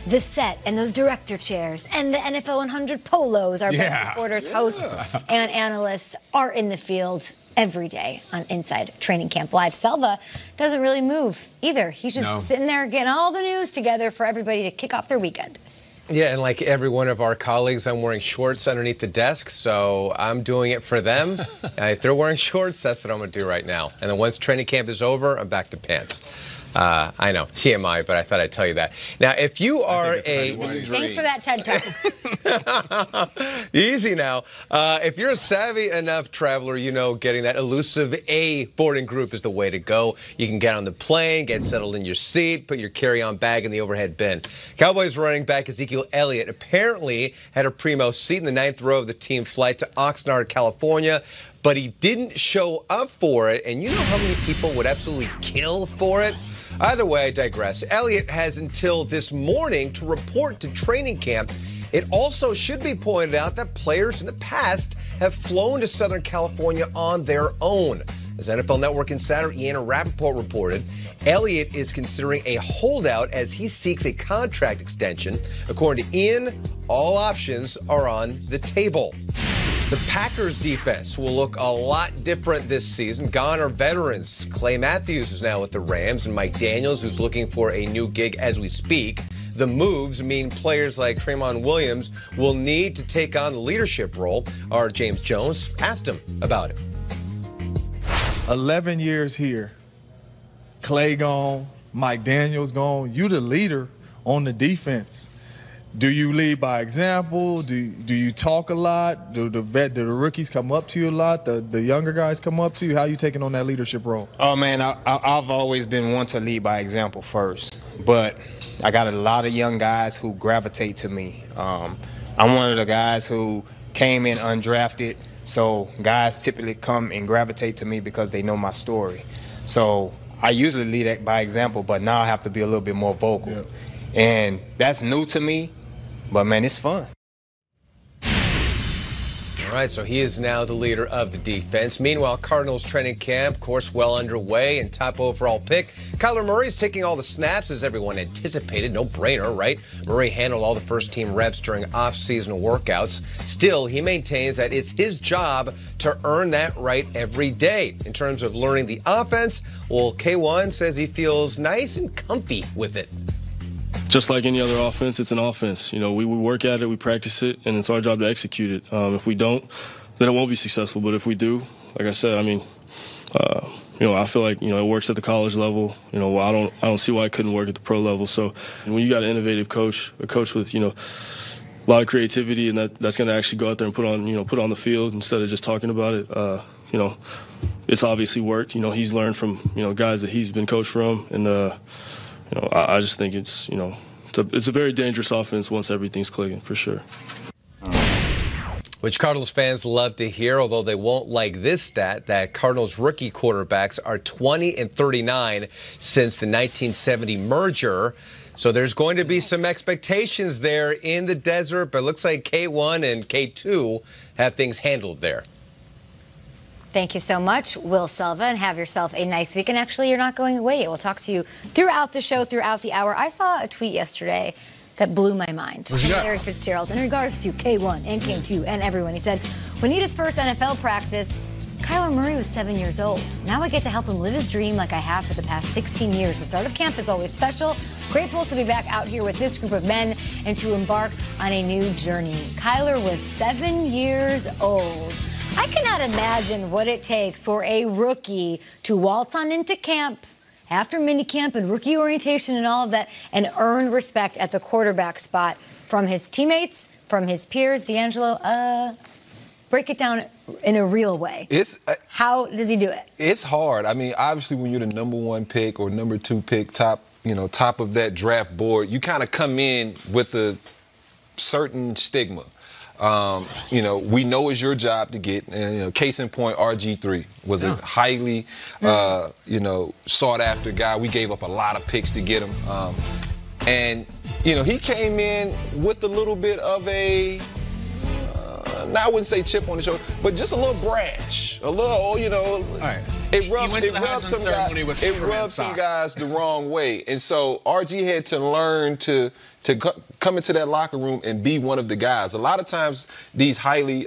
the set and those director chairs and the NFL 100 polos. Our best reporters, hosts, and analysts are in the field every day on Inside Training Camp Live. Selva doesn't really move either. He's just sitting there getting all the news together for everybody to kick off their weekend. Yeah, and like every one of our colleagues, I'm wearing shorts underneath the desk, so I'm doing it for them. If they're wearing shorts, that's what I'm going to do right now. And then once training camp is over, I'm back to pants. I know, TMI, but I thought I'd tell you that. Now, if you are Thanks for that TED Talk. Easy now. If you're a savvy enough traveler, you know getting that elusive A boarding group is the way to go. You can get on the plane, get settled in your seat, put your carry-on bag in the overhead bin. Cowboys running back Ezekiel Elliott apparently had a primo seat in the 9th row of the team flight to Oxnard, California, but he didn't show up for it. And you know how many people would absolutely kill for it? Either way, I digress. Elliott has until this morning to report to training camp. It also should be pointed out that players in the past have flown to Southern California on their own. As NFL Network insider Iana Rappaport reported, Elliott is considering a holdout as he seeks a contract extension. According to Ian, all options are on the table. The Packers defense will look a lot different this season. Gone are veterans. Clay Matthews is now with the Rams, and Mike Daniels, who's looking for a new gig as we speak. The moves mean players like Tremont Williams will need to take on the leadership role. Our James Jones asked him about it. 11 years here. Clay gone, Mike Daniels gone. You the leader on the defense. Do you lead by example? Do you talk a lot? Do the rookies come up to you a lot? The younger guys come up to you? How are you taking on that leadership role? Oh, man, I've always been one to lead by example first. But I got a lot of young guys who gravitate to me. I'm one of the guys who came in undrafted, so guys typically come and gravitate to me because they know my story. So I usually lead by example, but now I have to be a little bit more vocal. Yep. And that's new to me. But, man, it's fun. All right, so he is now the leader of the defense. Meanwhile, Cardinals training camp, of course, well underway, and top overall pick. Kyler Murray's taking all the snaps as everyone anticipated. No brainer, right? Murray handled all the first-team reps during off-season workouts. Still, he maintains that it's his job to earn that right every day. In terms of learning the offense, well, K1 says he feels nice and comfy with it. Just like any other offense, it's an offense. You know, we work at it, we practice it, and it's our job to execute it. If we don't, then it won't be successful. But if we do, like I said, I mean, I feel like, it works at the college level. I don't see why it couldn't work at the pro level. So when you got an innovative coach, a coach with, a lot of creativity, and that's going to actually go out there and put on the field instead of just talking about it, it's obviously worked. He's learned from, guys that he's been coached from, and I just think it's a very dangerous offense once everything's clicking, for sure. Which Cardinals fans love to hear, although they won't like this stat, that Cardinals rookie quarterbacks are 20-39 since the 1970 merger. So there's going to be some expectations there in the desert, but it looks like K1 and K2 have things handled there. Thank you so much, Will Selva, and have yourself a nice week. And actually, you're not going away yet. We'll talk to you throughout the show, throughout the hour. I saw a tweet yesterday that blew my mind from Larry Fitzgerald in regards to K1 and K2 and everyone. He said, when he did his first NFL practice, Kyler Murray was 7 years old. Now I get to help him live his dream like I have for the past 16 years. The start of camp is always special. Grateful to be back out here with this group of men and to embark on a new journey. Kyler was 7 years old. I cannot imagine what it takes for a rookie to waltz on into camp after minicamp and rookie orientation and all of that and earn respect at the quarterback spot from his teammates, from his peers. D'Angelo, break it down in a real way. How does he do it? It's hard. I mean, obviously, when you're the number 1 pick or number 2 pick, top of that draft board, you kind of come in with a certain stigma. We know it's your job to get, and case in point, RG3 was a highly, sought after guy. We gave up a lot of picks to get him, and he came in with a little bit of a I wouldn't say chip on the shoulder, but just a little brash, a little, you know. All right. It rubs some guys the wrong way, and so RG had to learn to come into that locker room and be one of the guys. A lot of times, these highly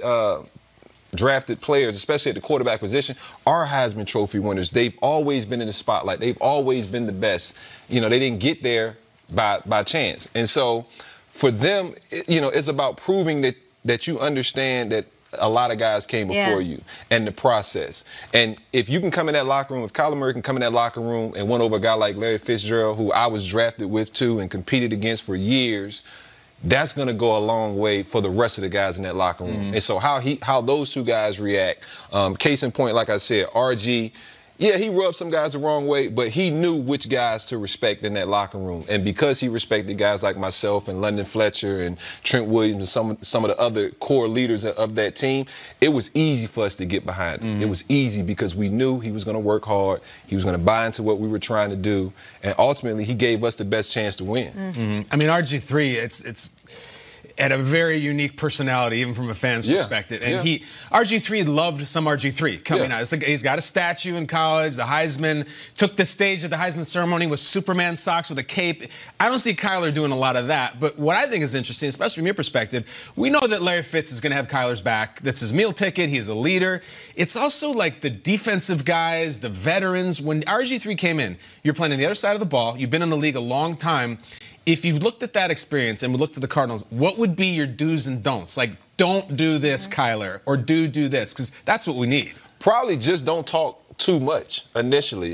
drafted players, especially at the quarterback position, are Heisman Trophy winners. They've always been in the spotlight. They've always been the best. You know, they didn't get there by chance. And so for them, you know, it's about proving that you understand that a lot of guys came before you and the process. And if you can come in that locker room, if Kyler Murray can come in that locker room and win over a guy like Larry Fitzgerald, who I was drafted with too and competed against for years, that's going to go a long way for the rest of the guys in that locker room. And so how those two guys react, case in point, like I said, RG, yeah, he rubbed some guys the wrong way, but he knew which guys to respect in that locker room. And because he respected guys like myself and London Fletcher and Trent Williams and some of the other core leaders of that team, it was easy for us to get behind him. It was easy because we knew he was going to work hard. He was going to buy into what we were trying to do. And ultimately, he gave us the best chance to win. I mean, RG3, it's had a very unique personality, even from a fan's perspective. And RG3 loved some RG3 coming out. It's like he's got a statue in college. The Heisman took the stage at the Heisman ceremony with Superman socks with a cape. I don't see Kyler doing a lot of that. But what I think is interesting, especially from your perspective, we know that Larry Fitz is going to have Kyler's back. That's his meal ticket. He's a leader. It's also like the defensive guys, the veterans. When RG3 came in, you're playing on the other side of the ball. You've been in the league a long time. If you looked at that experience and we looked at the Cardinals, what would be your do's and don'ts? Like, don't do this, Kyler, or do this, because that's what we need. Probably just don't talk too much initially.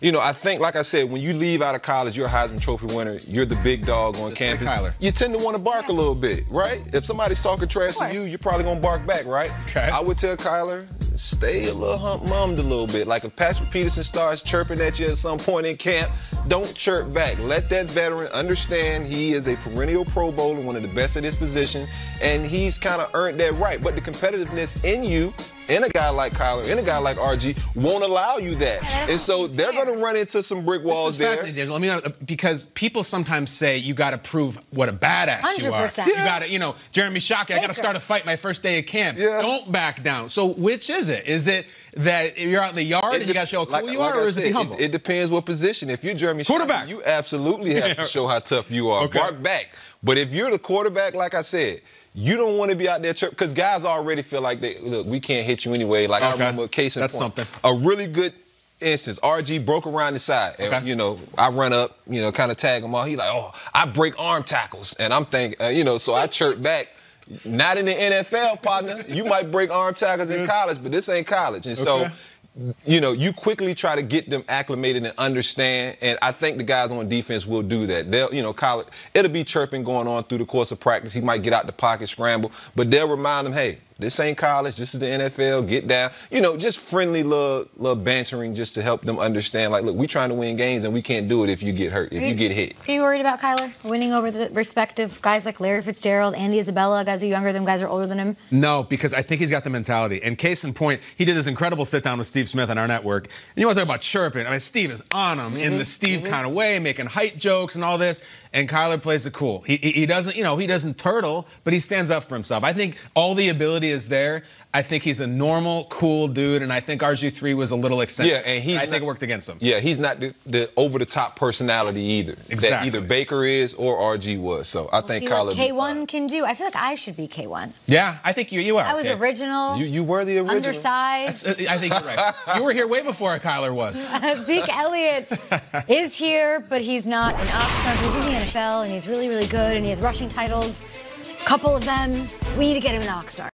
You know, I think, like I said, when you leave out of college, you're a Heisman Trophy winner. You're the big dog on campus. Kyler. You tend to want to bark a little bit, right? If somebody's talking trash to you, you're probably going to bark back, right? Okay. I would tell Kyler, stay a little hummed a little bit. Like if Patrick Peterson starts chirping at you at some point in camp, don't chirp back. Let that veteran understand he is a perennial Pro Bowler, one of the best at his position, and he's kind of earned that right. But the competitiveness in you, and a guy like Kyler, and a guy like RG, won't allow you that. And so they're going to run into some brick walls there. Fascinating, Daniel. I mean, because people sometimes say you got to prove what a badass 100%. You are. You got to, you know, Jeremy Shockey, I got to start a fight my first day of camp. Don't back down. So which is it? Is it that you're out in the yard and you got to show how cool you are, or is it be humble? It depends what position. If you're Jeremy Shockey, you absolutely have to show how tough you are. Okay. Bark back. But if you're the quarterback, like I said, you don't want to be out there because guys already feel like look, we can't hit you anyway. Like I remember a case in point. That's something. A really good instance. RG broke around the side. And, you know, I run up, you know, kind of tag him off. He's like, oh, I break arm tackles. And I'm thinking, you know, so I chirp back. Not in the NFL, partner. You might break arm tackles in college, but this ain't college. And so, you know, you quickly try to get them acclimated and understand. And I think the guys on defense will do that. They'll, you know, college, it'll be chirping going on through the course of practice. He might get out the pocket, scramble, but they'll remind him, hey, this ain't college. This is the NFL. Get down. You know, just friendly little bantering just to help them understand, like, look, we're trying to win games, and we can't do it if you get hurt, if you get hit. Are you worried about Kyler winning over the respective guys like Larry Fitzgerald, Andy Isabella, guys who are younger than him, guys who are older than him? No, because I think he's got the mentality. And case in point, he did this incredible sit-down with Steve Smith on our network. And you want to talk about chirping. I mean, Steve is on him in the Steve kind of way, making height jokes and all this. And Kyler plays it cool. He doesn't, you know, he doesn't turtle, but he stands up for himself. I think all the ability is there. I think he's a normal, cool dude, and I think RG3 was a little eccentric. Yeah, and I think it worked against him. Yeah, he's not the over-the-top personality either. Exactly. That either Baker is or RG was. So I think Kyler. See what K1 can do. I feel like I should be K1. Yeah, I think you are. I was original. You were the original. Undersized. I think you're right. You were here way before Kyler was. Zeke Elliott is here, but he's not an Oxnard. He's in the NFL, and he's really, really good, and he has rushing titles. A couple of them. We need to get him an Oxnard.